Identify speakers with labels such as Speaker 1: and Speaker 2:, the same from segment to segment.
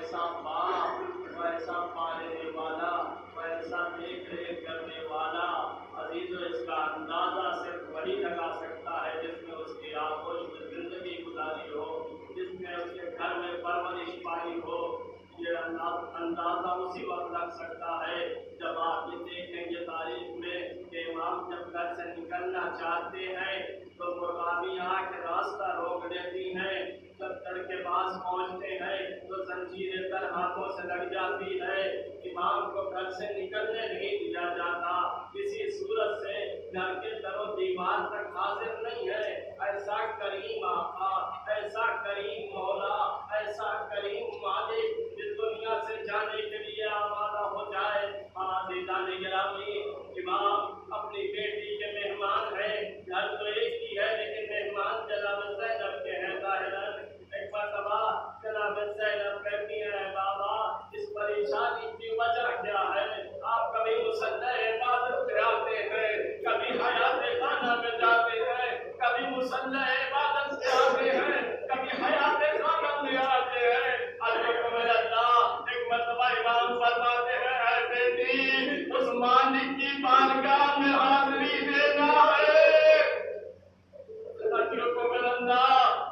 Speaker 1: ایسا باپ، وہ ایسا پالنے والا، وہ ایسا دیکھ ریکھ کرنے والا، عزیزو اس کا اندازہ صرف وہی لگا سکتا ہے جس نے اس کی آغوش میں زندگی گزاری ہو، جس نے اس کے گھر میں پرورش پائی ہو۔ یہ اندازہ اسی وقت لگ سکتا ہے جب آپ یہ دیکھیں گے تاریخ میں کہ امام جب گھر سے نکلنا چاہتے ہیں تو مرغابی آ کے راستہ روک دیتی ہیں، جب در کے پاس پہنچتے ہیں تو زنجیریں در ہاتھوں سے لگ جاتی ہے، امام کو گھر سے نکلنے نہیں دیا جاتا، کسی صورت سے گھر کے در و دیوار تک حاضر نہیں ہے۔ ایسا کریم آقا، ایسا کریم مولا، ایسا کریم مالک اس دنیا سے جانے کے لیے آمادہ ہو جائے۔ عزیزان گرامی، امام اپنی بیٹی کے مہمان ہیں، گھر تو ایک ہی ہے لیکن مہمان جناب زینب کے ہیں ظاہراً۔ ایک مرتبہ جناب زینب کہتی ہیں بابا اس پریشانی کی وجہ کیا ہے؟ آپ کبھی مصلی عبادت پہ آتے ہیں، کبھی حیات خانہ میں جاتے ہیں، کبھی مصلی عبادت پہ آتے ہیں، کبھی حیات خانہ میں آتے ہیں۔ اللہ ایک مرتبہ امام فرماتے ہیں اے بیٹی اس مالک کی بارگاہ میں حاضری دینا ہے۔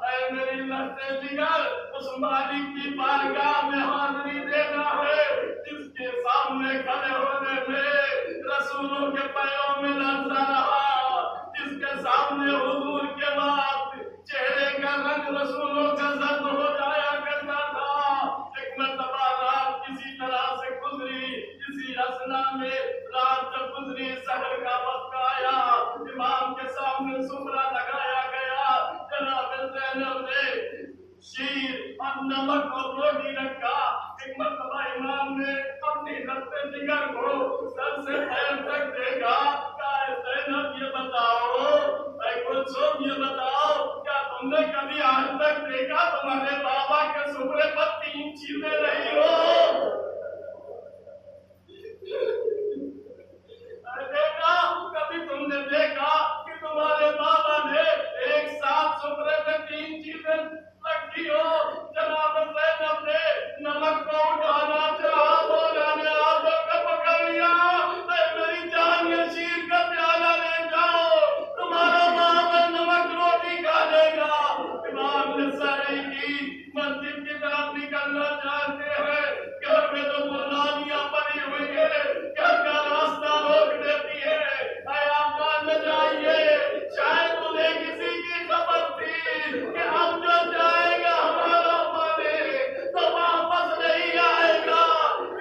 Speaker 1: اے میری لفظ جگر اس مالک کی بارگاہ میں حاضری دینا ہے جس کے سامنے کھڑے ہونے میں رسولوں کے پیروں میں لرزا رہا، جس کے سامنے حضور کے بعد چہرے کا رنگ رسولوں کا زرد ہو جایا کرتا تھا۔ ایک مرتبہ رات کسی طرح سے گزری، کسی اسنا میں رات جب گزری سحر کا وقت آیا، امام کے سامنے سفرہ لگایا گیا، جناب زینب نے شیر اور نمک اور روٹی رکھا۔ ایک مرتبہ امام نے اپنی لفظ جگر کو سر سے پیر تک دیکھا، کہا زینب یہ بتاؤ، اے کلثوم یہ بتاؤ کیا تم نے کبھی آج تک دیکھا تمہارے بابا کے سفرے پر 3 چیزیں رہی ہو؟ بیٹا کبھی تم نے دیکھا کہ تمہارے بابا نے ایک ساتھ سفرے میں 3 چیزیں رکھی ہو؟ جناب زینب نے نمک کو اٹھانا چاہا، مولا نے آدھوں کو پکڑ لیا، اے میری جان یہ شیر کا پیالہ لے جاؤ، تمہارا بابا نمک روٹی کھا لے گا۔ امام نے ساری کی مسجد کی طرف نکلنا چاہتے ہیں، گھر میں تو قربانیاں پڑی ہوئی ہے، گھر کا راستہ روک دیتی ہے۔ اے آقا نہ جائیے، شاید انہیں کسی کی خبر تھی کہ ہم جو جائے گا ہمارا مانے تو واپس نہیں آئے گا۔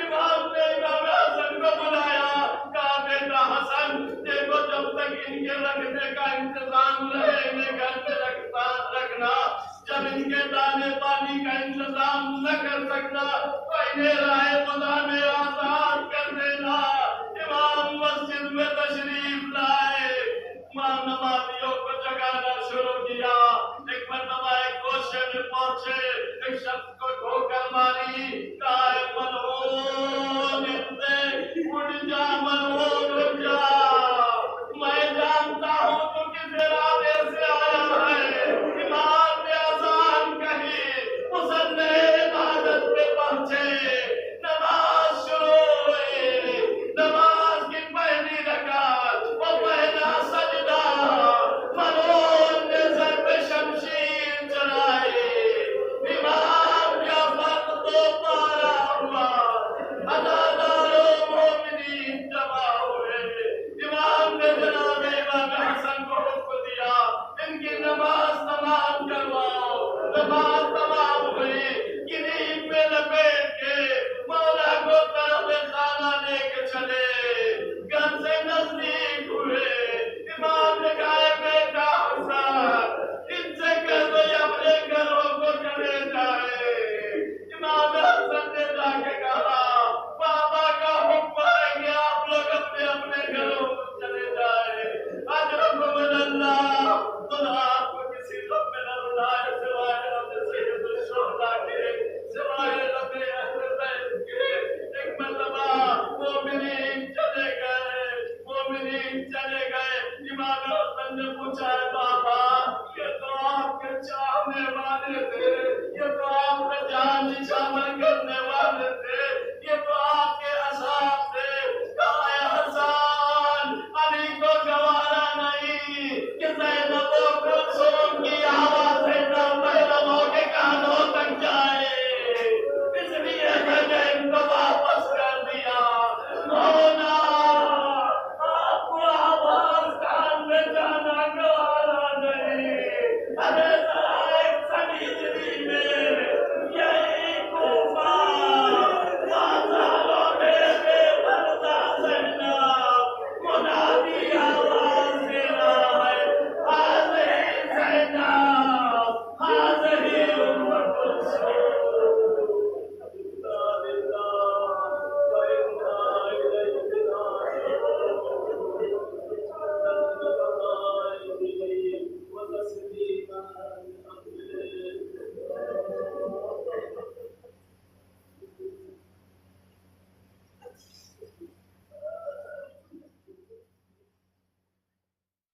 Speaker 1: امام نے امام حسن کو بلایا، کہا بیٹا حسن دیکھو جب تک ان کے رکھنے کا انتظام رہے انہیں گھر پہ رکھنا، جب ان کے دانے پانی کا انتظام نہ کر سکنا تو انہیں راہ خدا میں آزاد کر دینا۔ امام مسجد میں تشریف لائے، امام نمازیوں کو جگانا شروع کیا۔ ایک مرتبہ ایک گوشے میں پہنچے، ایک شخص کو ٹھوکر ماری،